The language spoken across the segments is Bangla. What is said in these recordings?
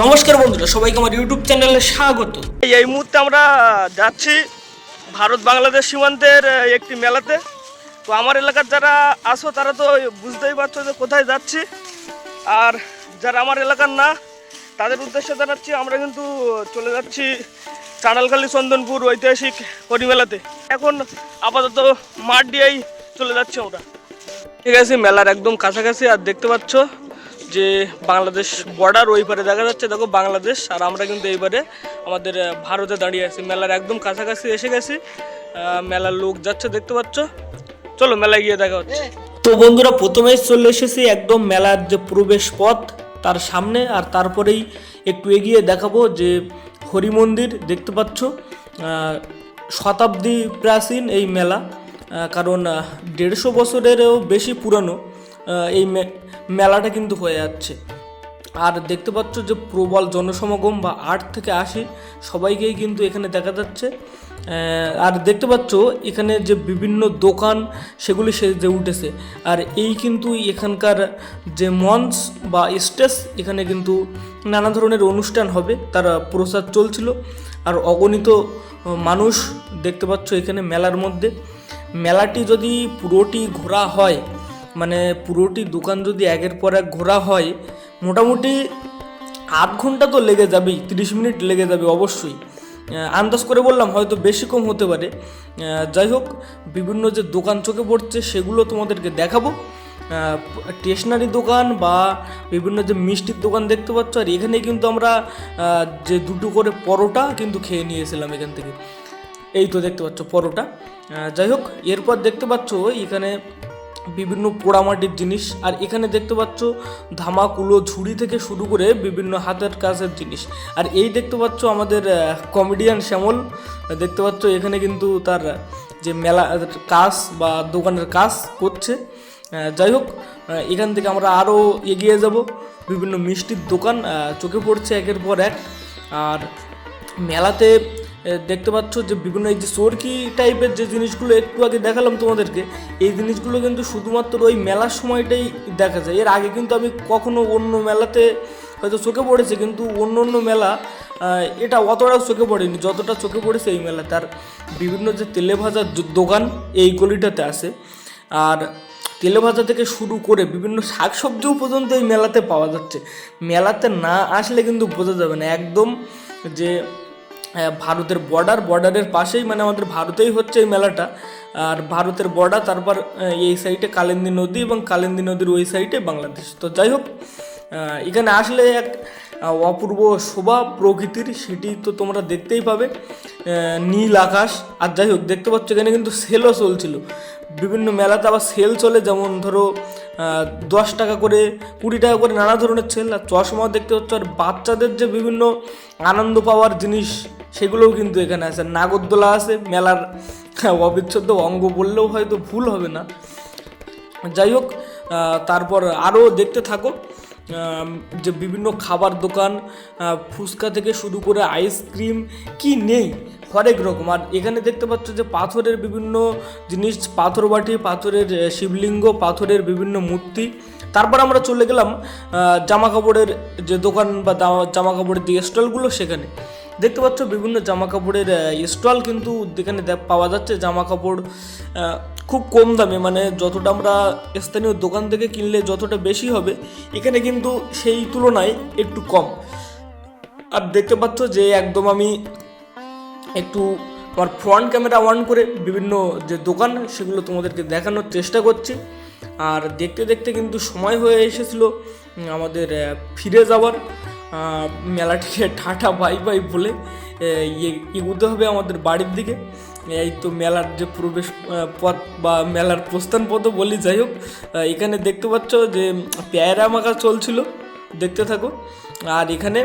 নমস্কার বন্ধুরা, সবাইকে আমার ইউটিউব চ্যানেলে স্বাগত। এই মুহূর্তে আমরা যাচ্ছি ভারত বাংলাদেশ সীমান্তের একটি মেলাতে। তো আমার এলাকার যারা আসো তারা তো বুঝতেই পারছো যে কোথায় যাচ্ছি, আর যারা আমার এলাকার না তাদের উদ্দেশ্যে জানাচ্ছি আমরা কিন্তু চলে যাচ্ছি চাঁড়ালখালি চন্দনপুর ঐতিহাসিক হরিমেলাতে। এখন আপাতত মাঠ দিয়েই চলে যাচ্ছি আমরা। ঠিক আছে, মেলার একদম কাছাকাছি। আর দেখতে পাচ্ছ যে বাংলাদেশ বর্ডার ওই পারে দেখা যাচ্ছে, দেখো বাংলাদেশ, আর আমরা কিন্তু এইবারে আমাদের ভারতে দাঁড়িয়ে আছি। মেলার একদম কাছাকাছি এসে গেছি, মেলার লোক যাচ্ছে দেখতে পাচ্ছ। চলো মেলায় গিয়ে দেখা হচ্ছে। তো বন্ধুরা, প্রথমেই চলে এসেছি একদম মেলার যে প্রবেশ পথ তার সামনে, আর তারপরেই একটু এগিয়ে দেখাবো যে হরি মন্দির দেখতে পাচ্ছ। শতাব্দী প্রাচীন এই মেলা, কারণ 150 বছরেরও বেশি পুরানো এই মেলাটা কিন্তু হয়ে যাচ্ছে। আর দেখতে পাচ্ছ যে প্রবল জনসমাগম, বা 8 থেকে 80 সবাইকেই কিন্তু এখানে দেখা যাচ্ছে। আর দেখতে পাচ্ছ এখানে যে বিভিন্ন দোকান সেগুলি সেজে উঠেছে। আর এই কিন্তু এখানকার যে মঞ্চ বা স্টেজ, এখানে কিন্তু নানা ধরনের অনুষ্ঠান হবে, তার প্রচার চলছিল। আর অগণিত মানুষ দেখতে পাচ্ছ এখানে মেলার মধ্যে। মেলাটি যদি পুরোটি ঘোরা হয়, মানে পুরোটি দোকান যদি একের পর এক ঘোরা হয়, মোটামুটি 8 ঘন্টা তো লেগে যাবেই, 30 মিনিট লেগে যাবে অবশ্যই। আন্দাজ করে বললাম, হয়তো বেশি কম হতে পারে। যাই হোক, বিভিন্ন যে দোকান চোখে পড়ছে সেগুলো তোমাদেরকে দেখাবো। স্টেশনারি দোকান বা বিভিন্ন যে মিষ্টির দোকান দেখতে পাচ্ছ। আর এখানে কিন্তু আমরা যে 2টো করে পরোটা কিন্তু খেয়ে নিয়েছিলাম এখান থেকে। এই তো দেখতে পাচ্ছ পরোটা। যাই হোক, এরপর দেখতে পাচ্ছ এখানে বিভিন্ন পোড়ামাটির জিনিস। আর এখানে দেখতে পাচ্ছ ধামাকুলো, ঝুড়ি থেকে শুরু করে বিভিন্ন হাতের কাজের জিনিস। আর এই দেখতে পাচ্ছ আমাদের কমেডিয়ান শ্যামল, দেখতে পাচ্ছ এখানে কিন্তু তার যে মেলা কাজ বা দোকানের কাজ করছে। যাই হোক, এখান থেকে আমরা আরও এগিয়ে যাব। বিভিন্ন মিষ্টির দোকান চোখে পড়ছে একের পর এক। আর মেলাতে দেখতে পাচ্ছ যে বিভিন্ন এই যে চরকি টাইপের যে জিনিসগুলো একটু আগে দেখালাম তোমাদেরকে, এই জিনিসগুলো কিন্তু শুধুমাত্র ওই মেলার সময়টাই দেখা যায়। এর আগে কিন্তু আমি কখনো অন্য মেলাতে হয়তো চোখে পড়েছে, কিন্তু অন্য অন্য মেলা এটা অতটাও চোখে পড়েনি যতটা চোখে পড়েছে এই মেলাতে। আর বিভিন্ন যে তেলে ভাজার দোকান এই গলিটাতে আছে। আর তেলে ভাজা থেকে শুরু করে বিভিন্ন শাকসবজিও পর্যন্ত এই মেলাতে পাওয়া যাচ্ছে। মেলাতে না আসলে কিন্তু বোঝা যাবে না একদম যে ভারতের বর্ডারের পাশেই, মানে আমাদের ভারতেই হচ্ছে এই মেলাটা। আর ভারতের বর্ডার, তারপর এই সাইডে কালিন্দী নদী, এবং কালিন্দী নদীর ওই সাইডে বাংলাদেশ। তো যাই হোক, এখানে আসলে এক অপূর্ব শোভা প্রকৃতির, সেটি তো তোমরা দেখতেই পাবে, নীল আকাশ। আর যাই হোক, দেখতে পাচ্ছ এখানে কিন্তু সেলও চলছিল। বিভিন্ন মেলাতে আবার সেল চলে, যেমন ধরো 10 টাকা করে, 20 টাকা করে নানা ধরনের সেল। আর চশমাও দেখতে পাচ্ছ। আর বাচ্চাদের যে বিভিন্ন আনন্দ পাওয়ার জিনিস সেগুলোও কিন্তু এখানে আছে। নাগরদোলা আছে, মেলার অবিচ্ছেদ্য অঙ্গ বললেও হয়তো ভুল হবে না। যাই হোক, তারপর আরও দেখতে থাকো যে বিভিন্ন খাবার দোকান, ফুচকা থেকে শুরু করে আইসক্রিম, কি নেই হরেক রকম। আর এখানে দেখতে পাচ্ছ যে পাথরের বিভিন্ন জিনিস, পাথর বাটি, পাথরের শিবলিঙ্গ, পাথরের বিভিন্ন মূর্তি। তারপর আমরা চলে গেলাম জামা কাপড়ের যে দোকান বা জামা কাপড়ের যে স্টলগুলো, সেখানে দেখতে পাচ্ছ বিভিন্ন জামা কাপড়ের স্টল কিন্তু এখানে পাওয়া যাচ্ছে। জামা কাপড় খুব কম দামে, মানে যতটা আমরা স্থানীয় দোকান থেকে কিনলে যতটা বেশি হবে, এখানে কিন্তু সেই তুলনায় একটু কম। আর দেখতে পাচ্ছ যে একদম আমি একটু আমার ফ্রন্ট ক্যামেরা অন করে বিভিন্ন যে দোকান সেগুলো তোমাদেরকে দেখানোর চেষ্টা করছি। আর দেখতে দেখতে কিন্তু সময় হয়ে এসেছিলো আমাদের ফিরে যাওয়ার। মেলাটিকে টাটা বাই বাই বলে এগোতে হবে আমাদের বাড়ির দিকে। এই তো মেলার যে প্রবেশ পথ বা মেলার প্রস্থান পথও বলি। যাই হোক, এখানে দেখতে পাচ্ছ যে পেয়ারা মাখা চলছিল, দেখতে থাকো। আর এখানে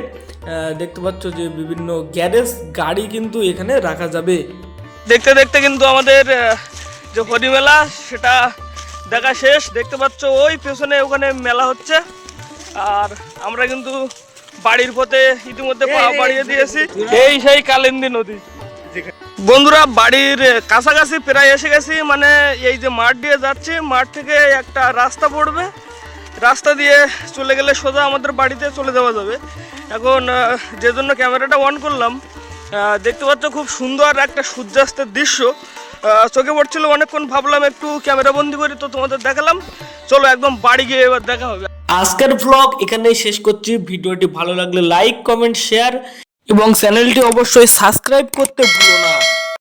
দেখতে পাচ্ছ যে বিভিন্ন গ্যারেজ গাড়ি কিন্তু এখানে রাখা যাবে। দেখতে দেখতে কিন্তু আমাদের যে হরি মেলা সেটা দেখা শেষ। দেখতে পাচ্ছ ওই পেছনে ওখানে মেলা হচ্ছে। আর আমরা কিন্তু বাড়ির পথে ইতিমধ্যে পা বাড়িয়ে দিয়েছি। এই সেই কালিন্দী নদী। বন্ধুরা, বাড়ির কাছাকাছি প্রায় এসে গেছি। মানে এই যে মাঠ দিয়ে যাচ্ছি, মাঠ থেকে একটা রাস্তা পড়বে, রাস্তা দিয়ে চলে গেলে সোজা আমাদের বাড়িতে চলে যাওয়া যাবে। এখন যে জন্য ক্যামেরাটা অন করলাম, দেখতে পাচ্ছ খুব সুন্দর একটা সূর্যাস্তের দৃশ্য চোখে পড়ছিল। অনেকক্ষণ ভাবলাম একটু ক্যামেরা বন্দি করি, তো তোমাদের দেখালাম। চলো একদম বাড়ি গিয়ে এবার দেখা হবে। আজকের ভ্লগ এখানেই শেষ করছি। ভিডিওটি ভালো লাগলে লাইক, কমেন্ট, শেয়ার এবং চ্যানেলটি অবশ্যই সাবস্ক্রাইব করতে ভুলো না।